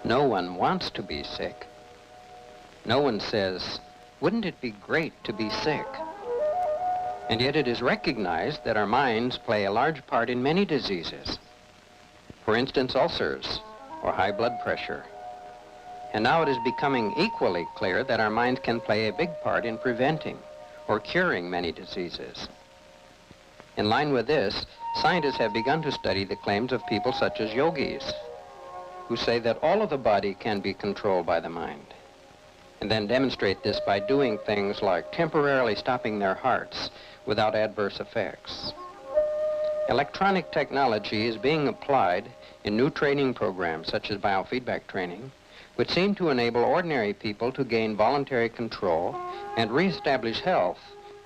No one wants to be sick. No one says, wouldn't it be great to be sick? And yet it is recognized that our minds play a large part in many diseases. For instance, ulcers or high blood pressure. And now it is becoming equally clear that our minds can play a big part in preventing or curing many diseases. In line with this, scientists have begun to study the claims of people such as yogis, who say that all of the body can be controlled by the mind, and then demonstrate this by doing things like temporarily stopping their hearts without adverse effects. Electronic technology is being applied in new training programs such as biofeedback training, which seem to enable ordinary people to gain voluntary control and reestablish health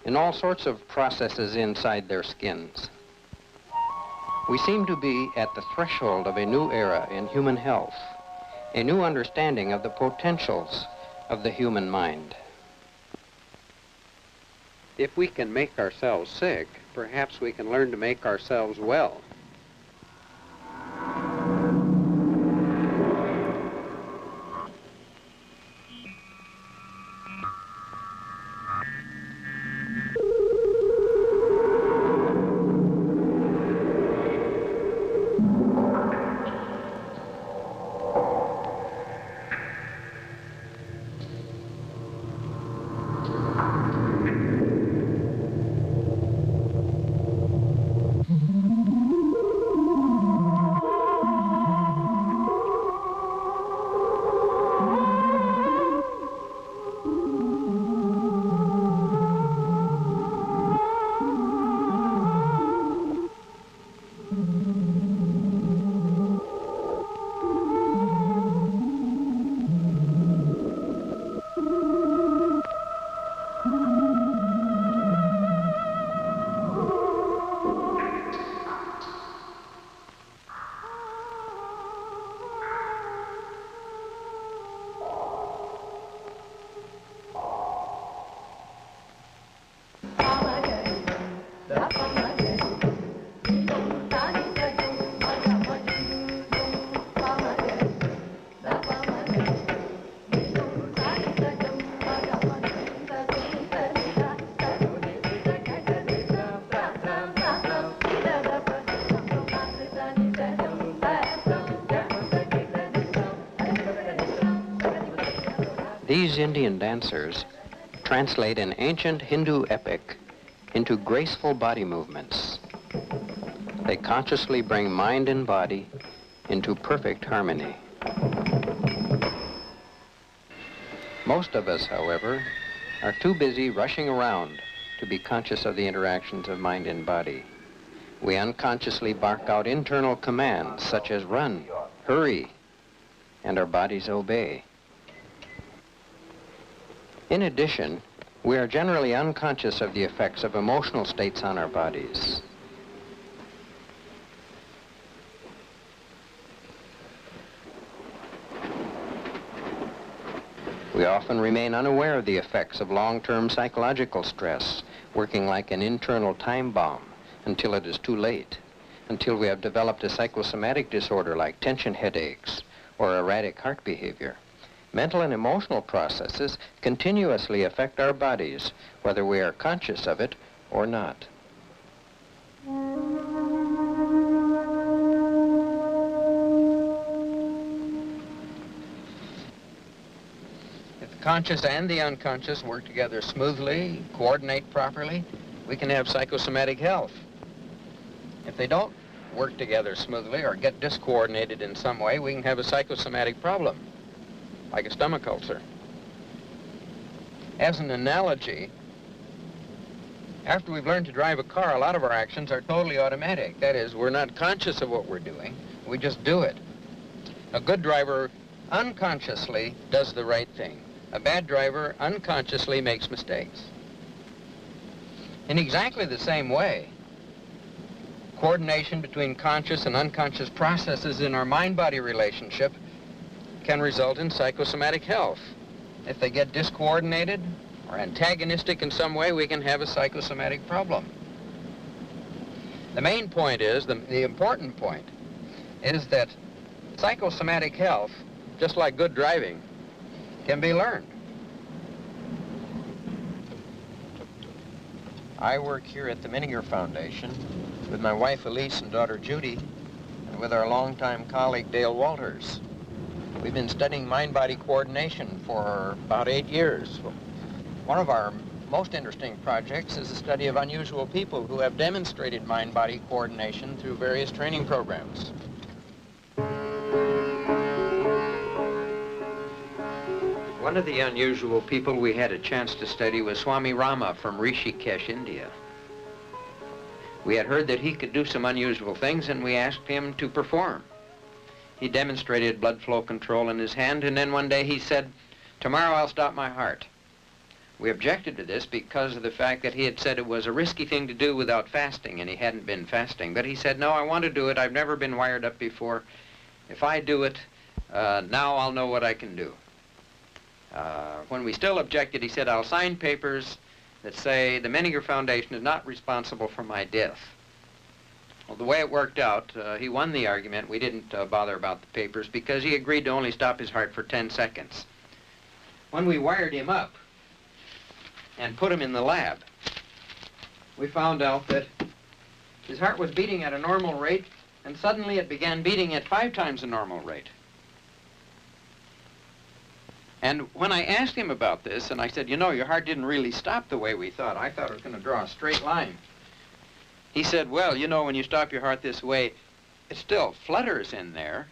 in all sorts of processes inside their skins. We seem to be at the threshold of a new era in human health, a new understanding of the potentials of the human mind. If we can make ourselves sick, perhaps we can learn to make ourselves well. These Indian dancers translate an ancient Hindu epic into graceful body movements. They consciously bring mind and body into perfect harmony. Most of us, however, are too busy rushing around to be conscious of the interactions of mind and body. We unconsciously bark out internal commands such as run, hurry, and our bodies obey. In addition, we are generally unconscious of the effects of emotional states on our bodies. We often remain unaware of the effects of long-term psychological stress, working like an internal time bomb until it is too late, until we have developed a psychosomatic disorder like tension headaches or erratic heart behavior. Mental and emotional processes continuously affect our bodies, whether we are conscious of it or not. If the conscious and the unconscious work together smoothly, coordinate properly, we can have psychosomatic health. If they don't work together smoothly or get discoordinated in some way, we can have a psychosomatic problem, like a stomach ulcer. As an analogy, after we've learned to drive a car, a lot of our actions are totally automatic. That is, we're not conscious of what we're doing, we just do it. A good driver unconsciously does the right thing. A bad driver unconsciously makes mistakes. In exactly the same way, coordination between conscious and unconscious processes in our mind-body relationship can result in psychosomatic health. If they get discoordinated or antagonistic in some way, we can have a psychosomatic problem. The main point is, the important point, is that psychosomatic health, just like good driving, can be learned. I work here at the Menninger Foundation with my wife Alyce and daughter Judy, and with our longtime colleague Dale Walters. We've been studying mind-body coordination for about 8 years. One of our most interesting projects is the study of unusual people who have demonstrated mind-body coordination through various training programs. One of the unusual people we had a chance to study was Swami Rama from Rishikesh, India. We had heard that he could do some unusual things, and we asked him to perform. He demonstrated blood flow control in his hand, and then one day he said, "Tomorrow I'll stop my heart." We objected to this because of the fact that he had said it was a risky thing to do without fasting, and he hadn't been fasting. But he said, "No, I want to do it. I've never been wired up before. If I do it, now I'll know what I can do." When we still objected, he said, "I'll sign papers that say the Menninger Foundation is not responsible for my death." Well, the way it worked out, he won the argument. We didn't bother about the papers because he agreed to only stop his heart for 10 seconds. When we wired him up and put him in the lab, we found out that his heart was beating at a normal rate, and suddenly it began beating at 5 times the normal rate. And when I asked him about this, and I said, "You know, your heart didn't really stop the way we thought. I thought it was going to draw a straight line." He said, "Well, you know, when you stop your heart this way, it still flutters in there."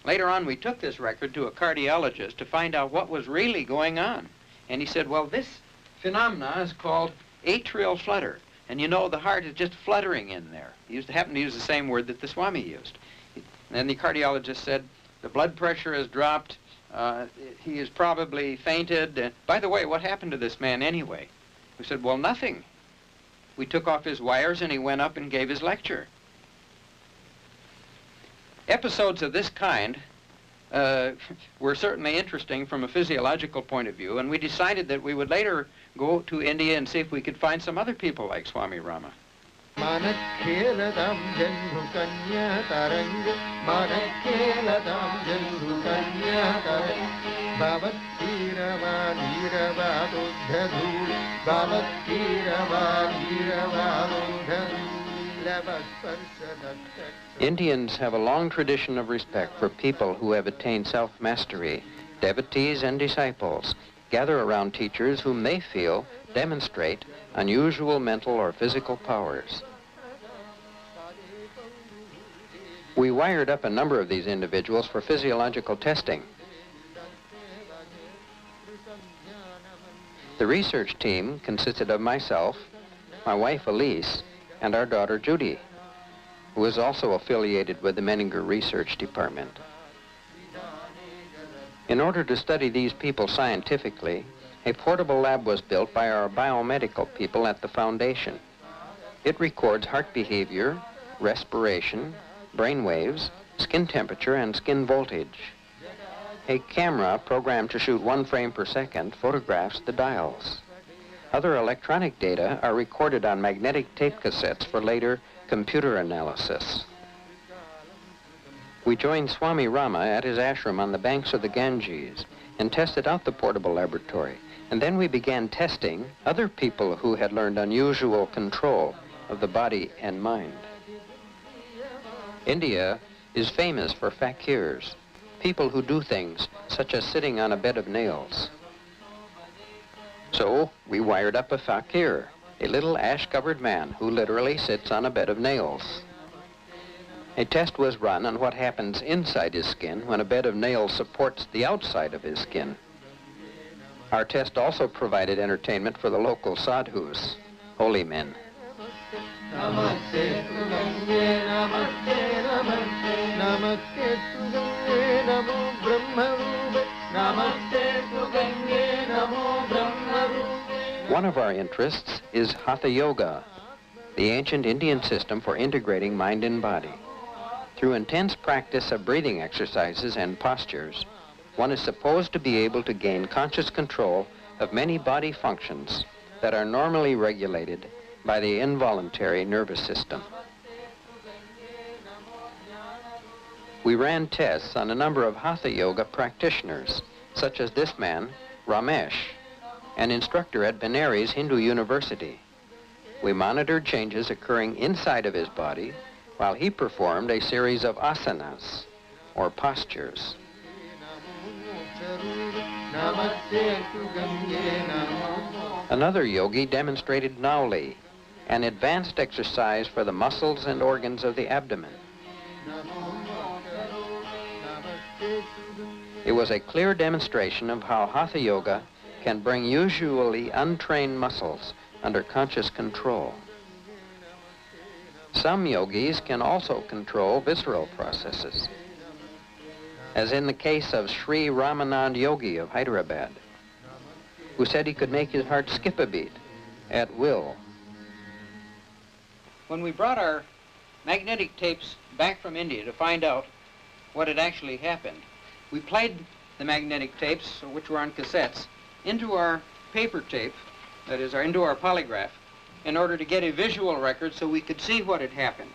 Later on, we took this record to a cardiologist to find out what was really going on. And he said, "Well, this phenomena is called atrial flutter. And you know, the heart is just fluttering in there." He happened to use the same word that the Swami used. And the cardiologist said, "The blood pressure has dropped. He has probably fainted. By the way, what happened to this man anyway?" We said, "Well, nothing. We took off his wires and he went up and gave his lecture." Episodes of this kind were certainly interesting from a physiological point of view, and we decided that we would later go to India and see if we could find some other people like Swami Rama. Indians have a long tradition of respect for people who have attained self-mastery. Devotees and disciples gather around teachers whom they feel demonstrate unusual mental or physical powers. We wired up a number of these individuals for physiological testing. The research team consisted of myself, my wife Alyce, and our daughter Judy, who is also affiliated with the Menninger Research Department. In order to study these people scientifically, a portable lab was built by our biomedical people at the foundation. It records heart behavior, respiration, brain waves, skin temperature, and skin voltage. A camera programmed to shoot 1 frame per second photographs the dials. Other electronic data are recorded on magnetic tape cassettes for later computer analysis. We joined Swami Rama at his ashram on the banks of the Ganges and tested out the portable laboratory. And then we began testing other people who had learned unusual control of the body and mind. India is famous for fakirs, people who do things such as sitting on a bed of nails. So we wired up a fakir, a little ash-covered man who literally sits on a bed of nails. A test was run on what happens inside his skin when a bed of nails supports the outside of his skin. Our test also provided entertainment for the local sadhus, holy men. One of our interests is Hatha Yoga, the ancient Indian system for integrating mind and body. Through intense practice of breathing exercises and postures, one is supposed to be able to gain conscious control of many body functions that are normally regulated by the involuntary nervous system. We ran tests on a number of Hatha Yoga practitioners, such as this man, Ramesh, an instructor at Benares Hindu University. We monitored changes occurring inside of his body while he performed a series of asanas, or postures. Another yogi demonstrated Nauli, an advanced exercise for the muscles and organs of the abdomen. It was a clear demonstration of how Hatha Yoga can bring usually untrained muscles under conscious control. Some yogis can also control visceral processes, as in the case of Sri Ramanand Yogi of Hyderabad, who said he could make his heart skip a beat at will. When we brought our magnetic tapes back from India to find out what had actually happened, we played the magnetic tapes, which were on cassettes, into our paper tape, that is, into our polygraph, in order to get a visual record so we could see what had happened.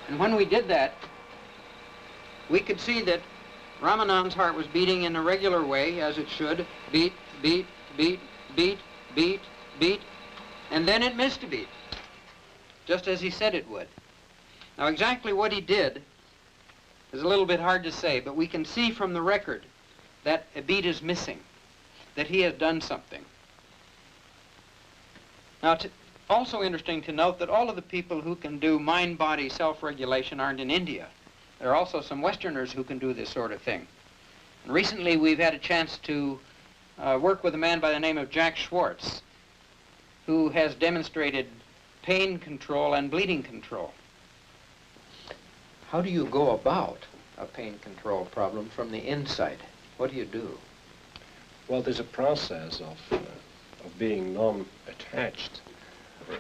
And when we did that, we could see that Ramanand's heart was beating in a regular way, as it should. Beat, beat, beat, beat, beat, beat, and then it missed a beat, just as he said it would. Now, exactly what he did is a little bit hard to say, but we can see from the record that a beat is missing, that he has done something. Now, it's also interesting to note that all of the people who can do mind-body self-regulation aren't in India. There are also some Westerners who can do this sort of thing. And recently, we've had a chance to work with a man by the name of Jack Schwartz, who has demonstrated pain control and bleeding control. How do you go about a pain control problem from the inside? What do you do? Well, there's a process of being non-attached.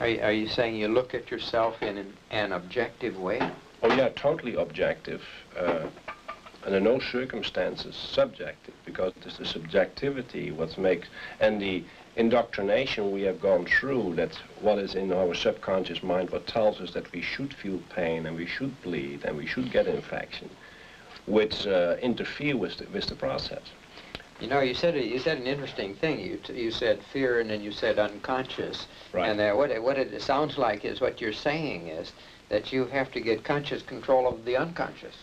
Are you saying you look at yourself in an objective way? Oh yeah, totally objective, and in no circumstances subjective, because it's the subjectivity what makes, and the indoctrination we have gone through, that what is in our subconscious mind, what tells us that we should feel pain and we should bleed and we should get infection, which interfere with the process. You know, you said an interesting thing. You said fear, and then you said unconscious. Right. And what it sounds like is what you're saying is that you have to get conscious control of the unconscious.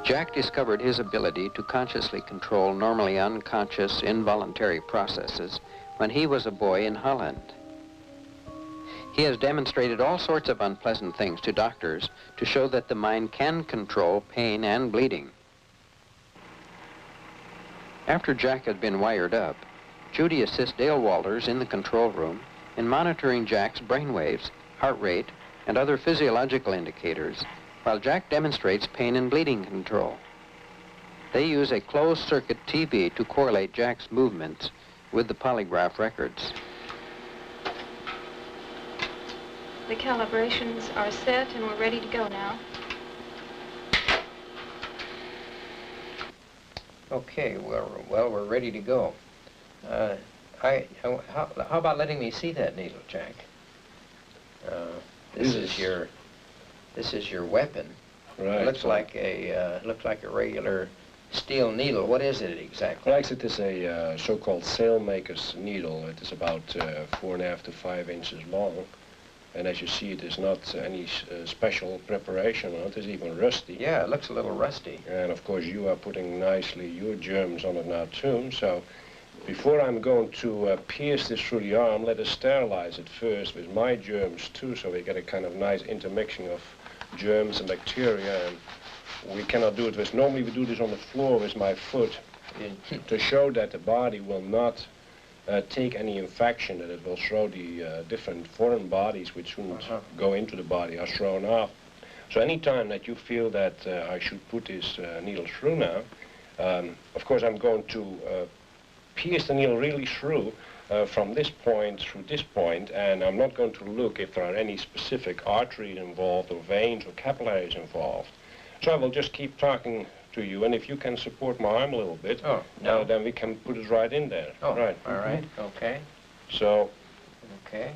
Jack discovered his ability to consciously control normally unconscious, involuntary processes when he was a boy in Holland. He has demonstrated all sorts of unpleasant things to doctors to show that the mind can control pain and bleeding. After Jack had been wired up, Judy assists Dale Walters in the control room in monitoring Jack's brainwaves, heart rate, and other physiological indicators, while Jack demonstrates pain and bleeding control. They use a closed-circuit TV to correlate Jack's movements with the polygraph records. The calibrations are set and we're ready to go now. Okay, well, we're ready to go. How about letting me see that needle, Jack? This is your weapon. Right. It looks like a regular steel needle. What is it exactly? Well, it is a so-called sailmaker's needle. It is about 4.5 to 5 inches long. And as you see, it is not any special preparation on it. It's even rusty. Yeah, it looks a little rusty. And of course, you are putting nicely your germs on it now too. So before I'm going to pierce this through the arm, let us sterilize it first with my germs too, so we get a kind of nice intermixing of germs and bacteria. And we cannot do it with, normally we do this on the floor with my foot to show that the body will not take any infection, that it will throw the different foreign bodies which shouldn't go into the body are thrown off. So any time that you feel that I should put this needle through now, of course I'm going to pierce the needle really through, from this point through this point, and I'm not going to look if there are any specific arteries involved or veins or capillaries involved. So I will just keep talking to you, and if you can support my arm a little bit, then we can put it right in there. Oh, right. All right, okay. So, okay.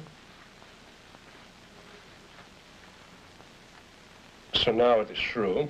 So now it is through,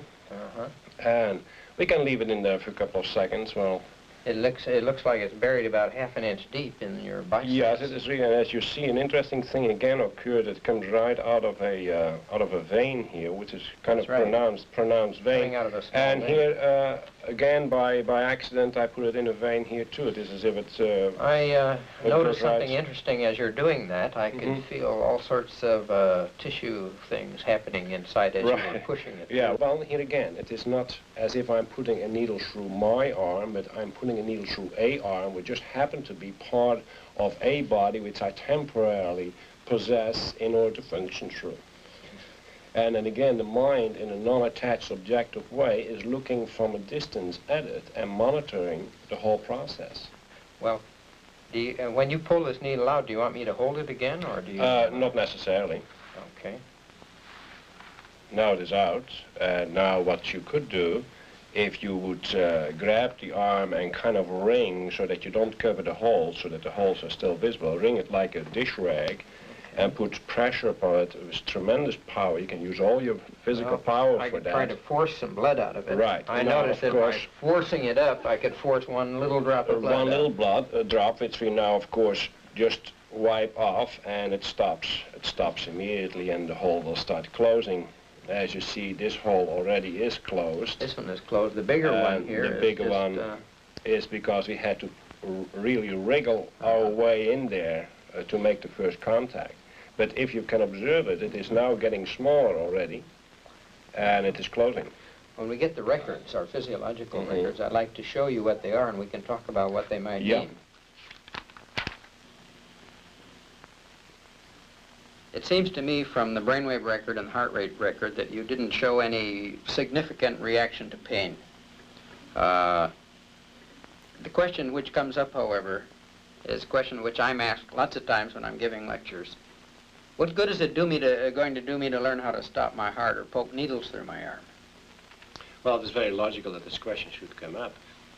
and we can leave it in there for a couple of seconds. Well, it looks like it's buried about half an inch deep in your biceps. Yes, it is really. And as you see, an interesting thing again occurred. It comes right out of a vein here, which is kind of pronounced vein. Coming out of a small and vein. Here, again, by accident, I put it in a vein here too. It is as if it's. I noticed something interesting as you're doing that. I could feel all sorts of tissue things happening inside as you were pushing it. Yeah. Well, here again, it is not as if I'm putting a needle through my arm, but I'm putting a needle through a arm, which just happened to be part of a body which I temporarily possess in order to function through. And then again, the mind, in a non-attached, subjective way, is looking from a distance at it and monitoring the whole process. Well, when you pull this needle out, do you want me to hold it again, or do you? Not necessarily. Okay. Now it is out. Now what you could do, if you would grab the arm and kind of wring so that you don't cover the holes, so that the holes are still visible, wring it like a dish rag, and put pressure upon it with tremendous power. You can use all your physical power for that. I could try to force some blood out of it. Right. I noticed that by forcing it up, I could force one little drop of blood. One little drop, which we now, of course, just wipe off, and it stops. It stops immediately, and the hole will start closing. As you see, this hole already is closed. This one is closed. The bigger one here the bigger one is because we had to really wriggle our way in there to make the first contact. But if you can observe it, it is now getting smaller already, and it is closing. When we get the records, our physiological records, I'd like to show you what they are, and we can talk about what they might mean. It seems to me from the brainwave record and the heart rate record that you didn't show any significant reaction to pain. The question which comes up, however, is a question which I'm asked lots of times when I'm giving lectures. What good is it going to do me to learn how to stop my heart or poke needles through my arm? Well, it is very logical that this question should come up.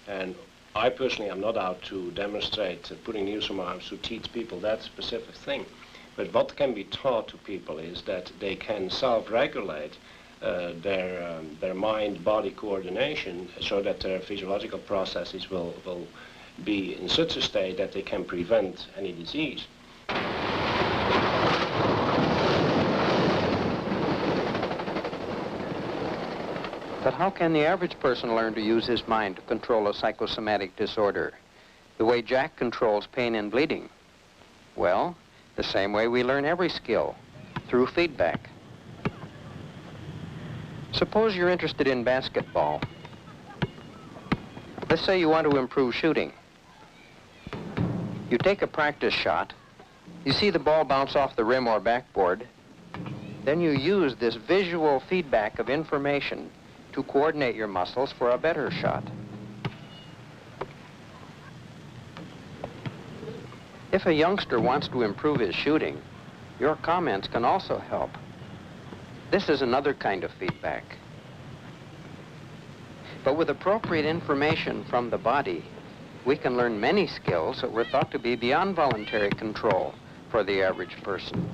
And I personally am not out to demonstrate putting needles through my arms to teach people that specific thing. But what can be taught to people is that they can self-regulate their mind-body coordination so that their physiological processes will be in such a state that they can prevent any disease. But how can the average person learn to use his mind to control a psychosomatic disorder? The way Jack controls pain and bleeding? Well, the same way we learn every skill, through feedback. Suppose you're interested in basketball. Let's say you want to improve shooting. You take a practice shot, you see the ball bounce off the rim or backboard, then you use this visual feedback of information to coordinate your muscles for a better shot. If a youngster wants to improve his shooting, your comments can also help. This is another kind of feedback. But with appropriate information from the body, we can learn many skills that were thought to be beyond voluntary control for the average person.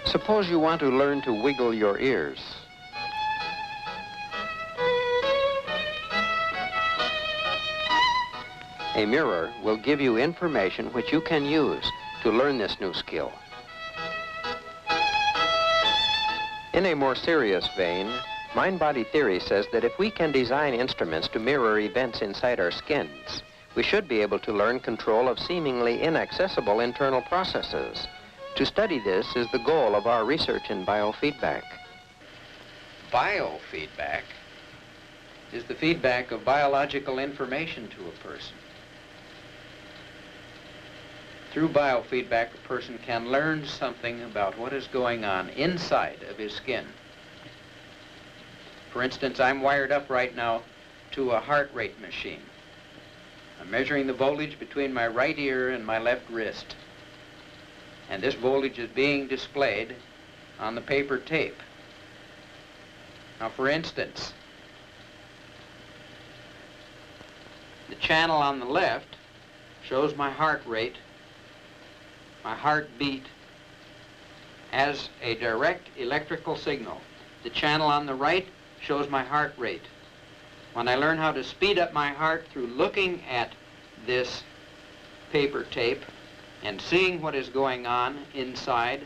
Suppose you want to learn to wiggle your ears. A mirror will give you information which you can use to learn this new skill. In a more serious vein, mind-body theory says that if we can design instruments to mirror events inside our skins, we should be able to learn control of seemingly inaccessible internal processes. To study this is the goal of our research in biofeedback. Biofeedback is the feedback of biological information to a person. Through biofeedback, a person can learn something about what is going on inside of his skin. For instance, I'm wired up right now to a heart rate machine. I'm measuring the voltage between my right ear and my left wrist. And this voltage is being displayed on the paper tape. Now, for instance, the channel on the left shows my heart rate, my heartbeat, as a direct electrical signal. The channel on the right shows my heart rate. When I learn how to speed up my heart through looking at this paper tape and seeing what is going on inside,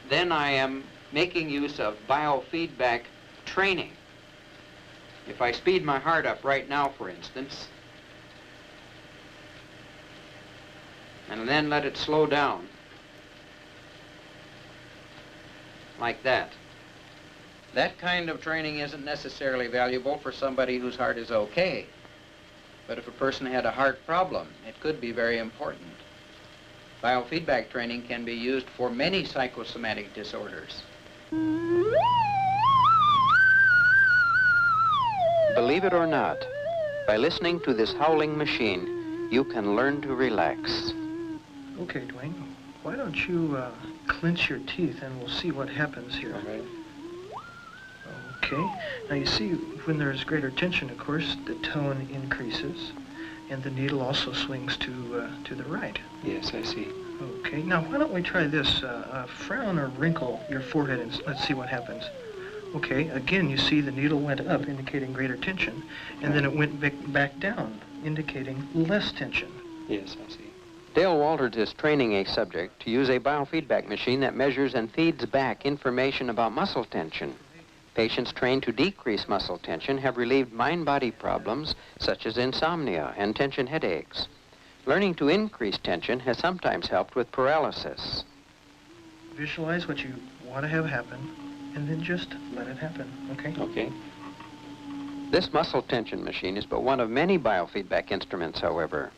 then I am making use of biofeedback training. If I speed my heart up right now, for instance, and then let it slow down, like that. That kind of training isn't necessarily valuable for somebody whose heart is okay. But if a person had a heart problem, it could be very important. Biofeedback training can be used for many psychosomatic disorders. Believe it or not, by listening to this howling machine, you can learn to relax. Okay, Dwayne, why don't you clench your teeth and we'll see what happens here. Okay. Okay, now you see when there's greater tension, of course, the tone increases and the needle also swings to the right. Yes, I see. Okay, now why don't we try this? Frown or wrinkle your forehead and let's see what happens. Okay, again you see the needle went up, indicating greater tension, and then it went back down, indicating less tension. Yes, I see. Dale Walters is training a subject to use a biofeedback machine that measures and feeds back information about muscle tension. Patients trained to decrease muscle tension have relieved mind-body problems such as insomnia and tension headaches. Learning to increase tension has sometimes helped with paralysis. Visualize what you want to have happen, and then just let it happen, okay? Okay. This muscle tension machine is but one of many biofeedback instruments, however.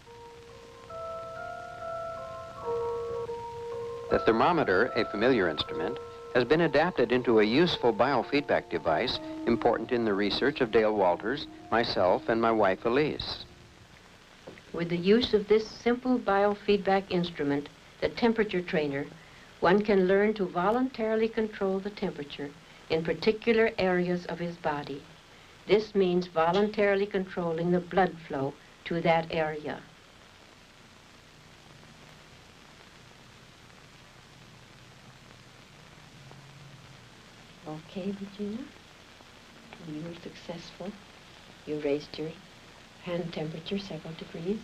The thermometer, a familiar instrument, has been adapted into a useful biofeedback device important in the research of Dale Walters, myself, and my wife, Alyce. With the use of this simple biofeedback instrument, the temperature trainer, one can learn to voluntarily control the temperature in particular areas of his body. This means voluntarily controlling the blood flow to that area. Okay, Regina, you were successful. You raised your hand temperature several degrees.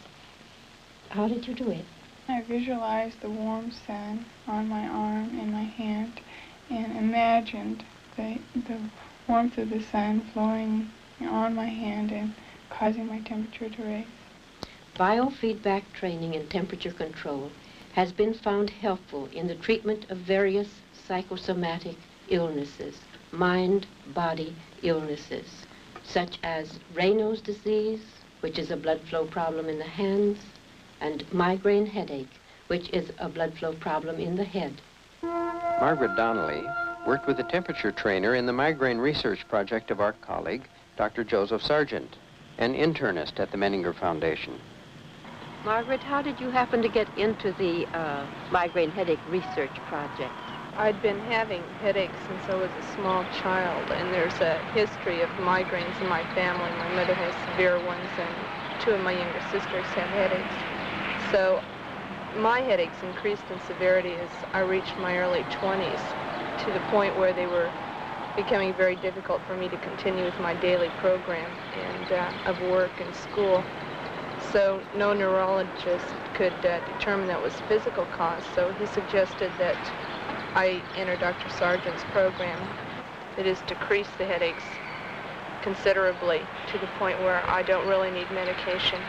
How did you do it? I visualized the warm sun on my arm and my hand and imagined the warmth of the sun flowing on my hand and causing my temperature to raise. Biofeedback training in temperature control has been found helpful in the treatment of various psychosomatic illnesses, mind-body illnesses, such as Raynaud's disease, which is a blood flow problem in the hands, and migraine headache, which is a blood flow problem in the head. Margaret Donnelly worked with a temperature trainer in the migraine research project of our colleague, Dr. Joseph Sargent, an internist at the Menninger Foundation. Margaret, how did you happen to get into the migraine headache research project? I'd been having headaches since I was a small child, and there's a history of migraines in my family. My mother has severe ones, and two of my younger sisters have headaches. So my headaches increased in severity as I reached my early 20s, to the point where they were becoming very difficult for me to continue with my daily program of work and school. So no neurologist could determine that was physical cause, so he suggested that I enter Dr. Sargent's program. It has decreased the headaches considerably to the point where I don't really need medication.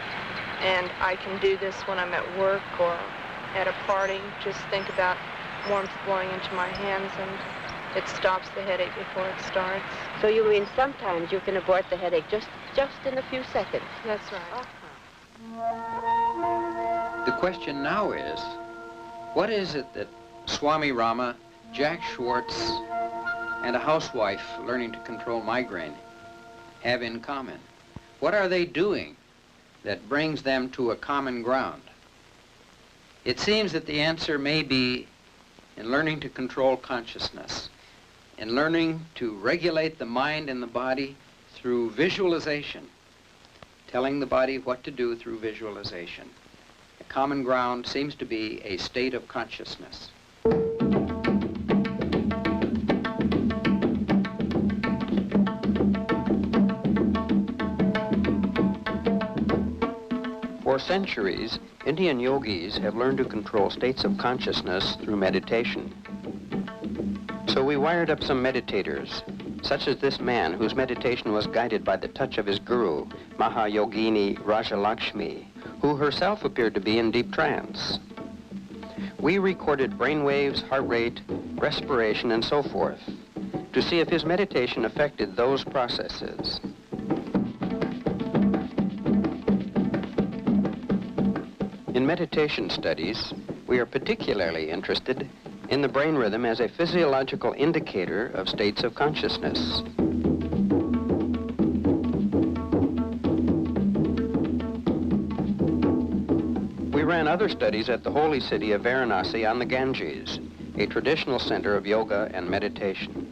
And I can do this when I'm at work or at a party. Just think about warmth blowing into my hands and it stops the headache before it starts. So you mean sometimes you can abort the headache just in a few seconds? That's right. The question now is, what is it that Swami Rama, Jack Schwartz, and a housewife learning to control migraine have in common? What are they doing that brings them to a common ground? It seems that the answer may be in learning to control consciousness, in learning to regulate the mind and the body through visualization, telling the body what to do through visualization. The common ground seems to be a state of consciousness. For centuries, Indian yogis have learned to control states of consciousness through meditation. So we wired up some meditators, such as this man whose meditation was guided by the touch of his guru, Mahayogini Rajalakshmi, who herself appeared to be in deep trance. We recorded brain waves, heart rate, respiration, and so forth, to see if his meditation affected those processes. In meditation studies, we are particularly interested in the brain rhythm as a physiological indicator of states of consciousness. We ran other studies at the holy city of Varanasi on the Ganges, a traditional center of yoga and meditation.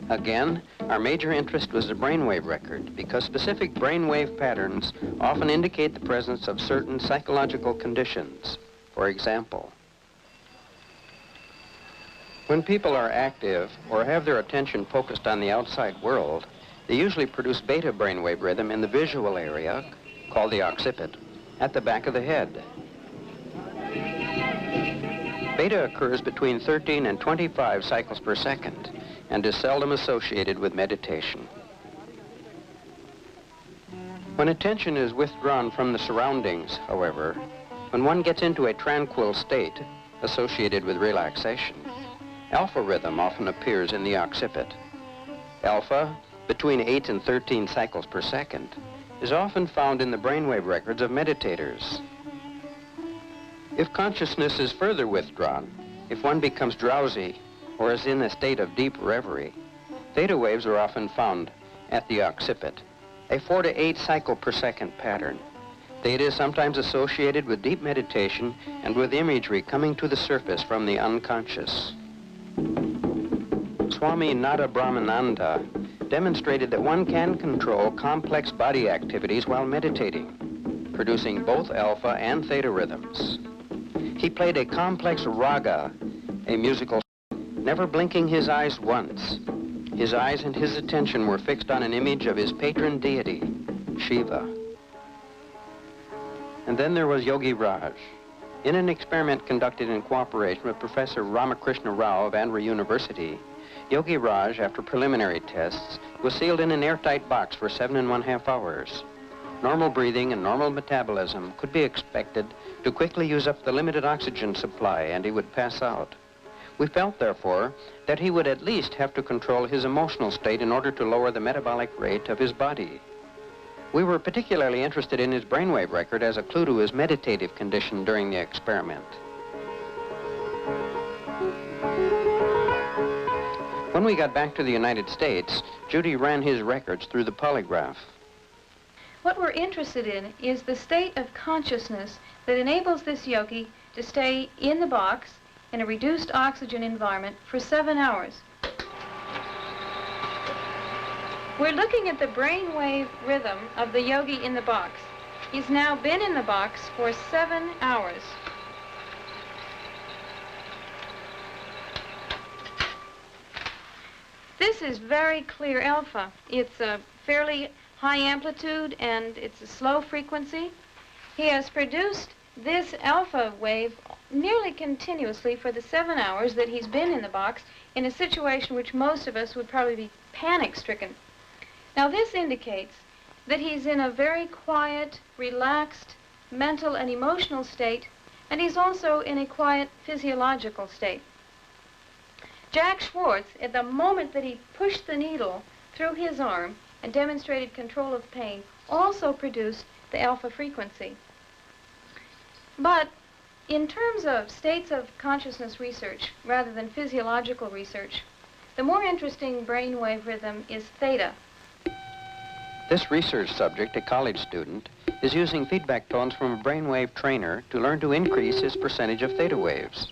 Again, our major interest was the brainwave record, because specific brainwave patterns often indicate the presence of certain psychological conditions. For example, when people are active or have their attention focused on the outside world, they usually produce beta brainwave rhythm in the visual area, called the occiput, at the back of the head. Beta occurs between 13 and 25 cycles per second and is seldom associated with meditation. When attention is withdrawn from the surroundings, however, when one gets into a tranquil state associated with relaxation, alpha rhythm often appears in the occiput. Alpha, between 8 and 13 cycles per second, is often found in the brainwave records of meditators. If consciousness is further withdrawn, if one becomes drowsy or is in a state of deep reverie, theta waves are often found at the occiput, a 4 to 8 cycle per second pattern. Theta is sometimes associated with deep meditation and with imagery coming to the surface from the unconscious. Swami Nada Brahmananda demonstrated that one can control complex body activities while meditating, producing both alpha and theta rhythms. He played a complex raga, a musical, never blinking his eyes once. His eyes and his attention were fixed on an image of his patron deity, Shiva. And then there was Yogi Raj. In an experiment conducted in cooperation with Professor Ramakrishna Rao of Andhra University, Yogi Raj, after preliminary tests, was sealed in an airtight box for 7.5 hours. Normal breathing and normal metabolism could be expected to quickly use up the limited oxygen supply, and he would pass out. We felt, therefore, that he would at least have to control his emotional state in order to lower the metabolic rate of his body. We were particularly interested in his brainwave record as a clue to his meditative condition during the experiment. When we got back to the United States, Judy ran his records through the polygraph. What we're interested in is the state of consciousness that enables this yogi to stay in the box in a reduced oxygen environment for 7 hours. We're looking at the brainwave rhythm of the yogi in the box. He's now been in the box for 7 hours. This is very clear alpha. It's a fairly high amplitude and it's a slow frequency. He has produced this alpha wave nearly continuously for the 7 hours that he's been in the box, in a situation which most of us would probably be panic-stricken. Now this indicates that he's in a very quiet, relaxed mental and emotional state, and he's also in a quiet physiological state. Jack Schwartz, at the moment that he pushed the needle through his arm and demonstrated control of pain, also produced the alpha frequency. But in terms of states of consciousness research, rather than physiological research, the more interesting brainwave rhythm is theta. This research subject, a college student, is using feedback tones from a brainwave trainer to learn to increase his percentage of theta waves.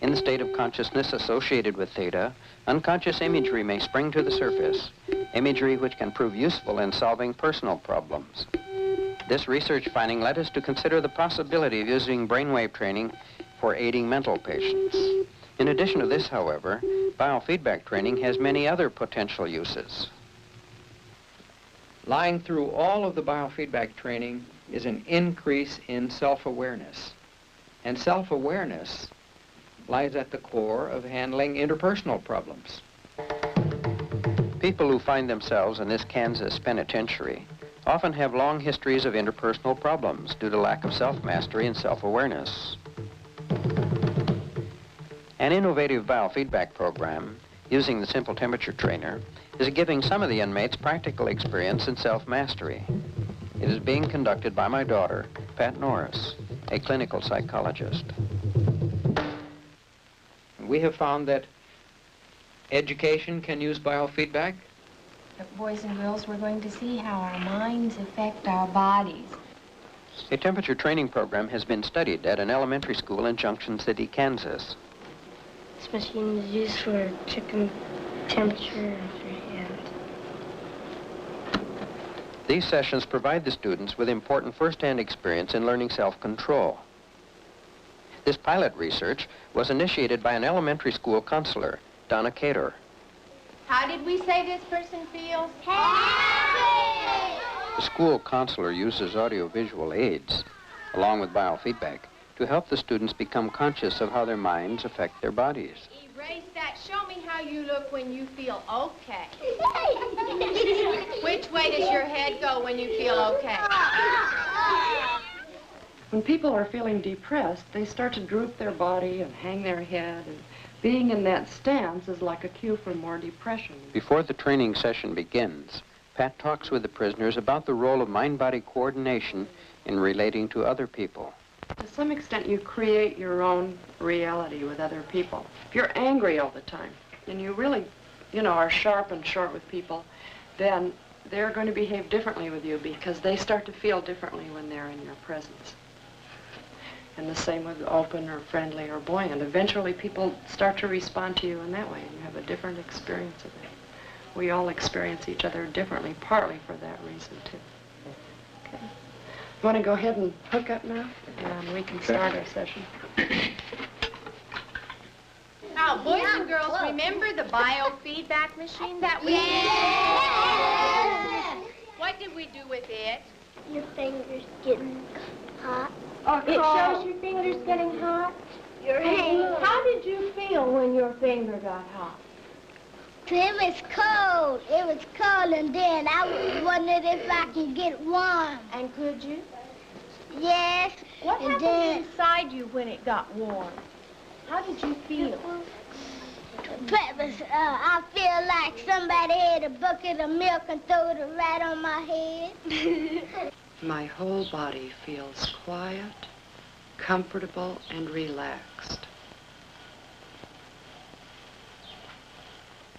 In the state of consciousness associated with theta, unconscious imagery may spring to the surface, imagery which can prove useful in solving personal problems. This research finding led us to consider the possibility of using brainwave training for aiding mental patients. In addition to this, however, biofeedback training has many other potential uses. Lying through all of the biofeedback training is an increase in self-awareness. And self-awareness lies at the core of handling interpersonal problems. People who find themselves in this Kansas penitentiary often have long histories of interpersonal problems due to lack of self-mastery and self-awareness. An innovative biofeedback program using the simple temperature trainer is giving some of the inmates practical experience in self-mastery. It is being conducted by my daughter, Pat Norris, a clinical psychologist. We have found that education can use biofeedback. Boys and girls, we're going to see how our minds affect our bodies. A temperature training program has been studied at an elementary school in Junction City, Kansas. This machine is used for checking temperature of your hand. These sessions provide the students with important first-hand experience in learning self-control. This pilot research was initiated by an elementary school counselor, Donna Cater. How did we say this person feels? Happy! The school counselor uses audiovisual aids, along with biofeedback, to help the students become conscious of how their minds affect their bodies. Erase that. Show me how you look when you feel okay. Which way does your head go when you feel okay? When people are feeling depressed, they start to droop their body and hang their head, and being in that stance is like a cue for more depression. Before the training session begins, Pat talks with the prisoners about the role of mind-body coordination in relating to other people. To some extent, you create your own reality with other people. If you're angry all the time, and you really, are sharp and short with people, then they're going to behave differently with you because they start to feel differently when they're in your presence. And the same with open or friendly or buoyant. Eventually, people start to respond to you in that way, and you have a different experience of it. We all experience each other differently, partly for that reason, too. Okay. You want to go ahead and hook up now? And we can start our session. Now, boys and girls, remember the biofeedback machine that we used? What did we do with it? Your fingers getting hot. It shows your fingers getting hot? Your hand. How did you feel when your finger got hot? It was cold. It was cold, and then I wondered if I could get warm. And could you? Yes. What and happened then, inside you when it got warm? How did you feel? I feel like somebody had a bucket of milk and threw it right on my head. My whole body feels quiet, comfortable, and relaxed.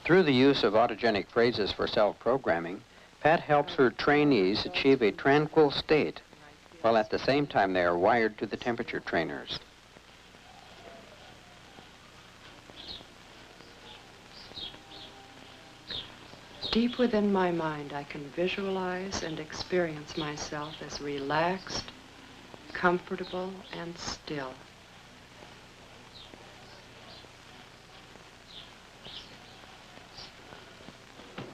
Through the use of autogenic phrases for self-programming, Pat helps her trainees achieve a tranquil state, while at the same time they are wired to the temperature trainers. Deep within my mind, I can visualize and experience myself as relaxed, comfortable, and still.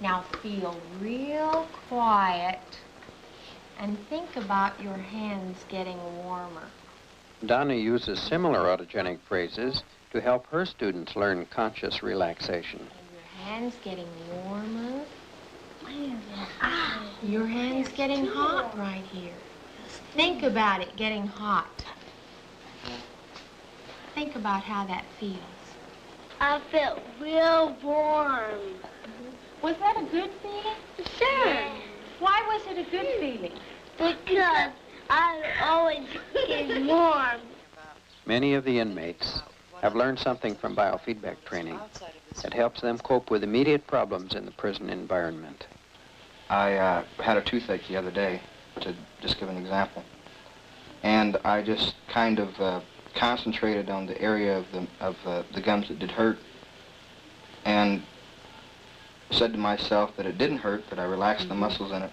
Now feel real quiet and think about your hands getting warmer. Donna uses similar autogenic phrases to help her students learn conscious relaxation. And your hands getting warmer. Your hand's getting hot right here. Think about it getting hot. Think about how that feels. I felt real warm. Was that a good feeling? Sure. Why was it a good feeling? Because I always get warm. Many of the inmates have learned something from biofeedback training that helps them cope with immediate problems in the prison environment. I had a toothache the other day, to just give an example. And I just kind of concentrated on the area of the gums that did hurt, and said to myself that it didn't hurt, that I relaxed the muscles in it,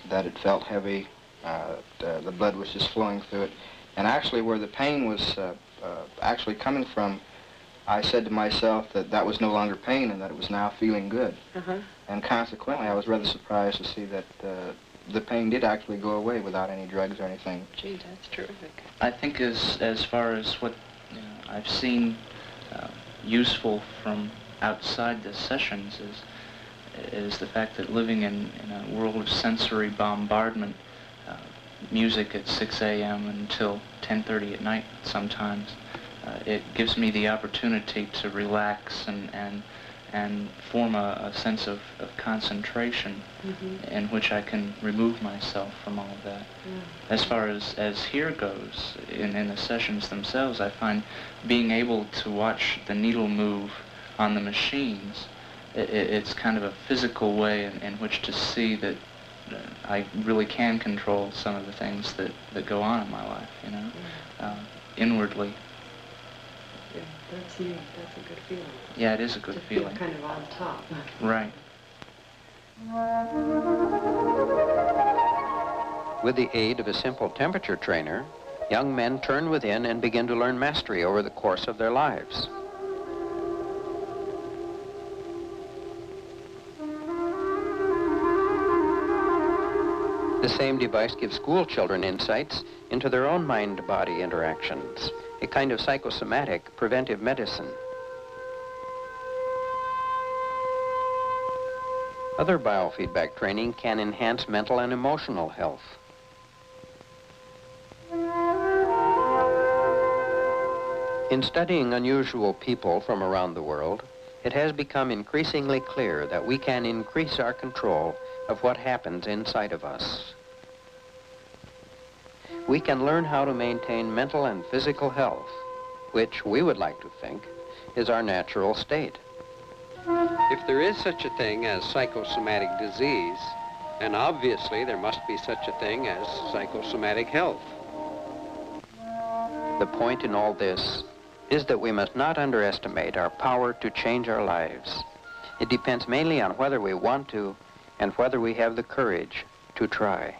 that it felt heavy, the blood was just flowing through it. And actually where the pain was actually coming from, I said to myself that that was no longer pain and that it was now feeling good. And consequently, I was rather surprised to see that the pain did actually go away without any drugs or anything. Gee, that's terrific. I think as far as what I've seen useful from outside the sessions is the fact that living in a world of sensory bombardment, music at 6 a.m. until 10:30 at night sometimes, it gives me the opportunity to relax and form a sense of concentration in which I can remove myself from all of that. As far as here goes, in the sessions themselves, I find being able to watch the needle move on the machines, it's kind of a physical way in which to see that I really can control some of the things that go on in my life, inwardly. Yeah, that's neat. That's a good feeling. Yeah, it is a good feeling. Feel kind of on top. Right. With the aid of a simple temperature trainer, young men turn within and begin to learn mastery over the course of their lives. The same device gives school children insights into their own mind-body interactions, a kind of psychosomatic preventive medicine. Other biofeedback training can enhance mental and emotional health. In studying unusual people from around the world, it has become increasingly clear that we can increase our control of what happens inside of us. We can learn how to maintain mental and physical health, which we would like to think is our natural state. If there is such a thing as psychosomatic disease, then obviously there must be such a thing as psychosomatic health. The point in all this is that we must not underestimate our power to change our lives. It depends mainly on whether we want to and whether we have the courage to try.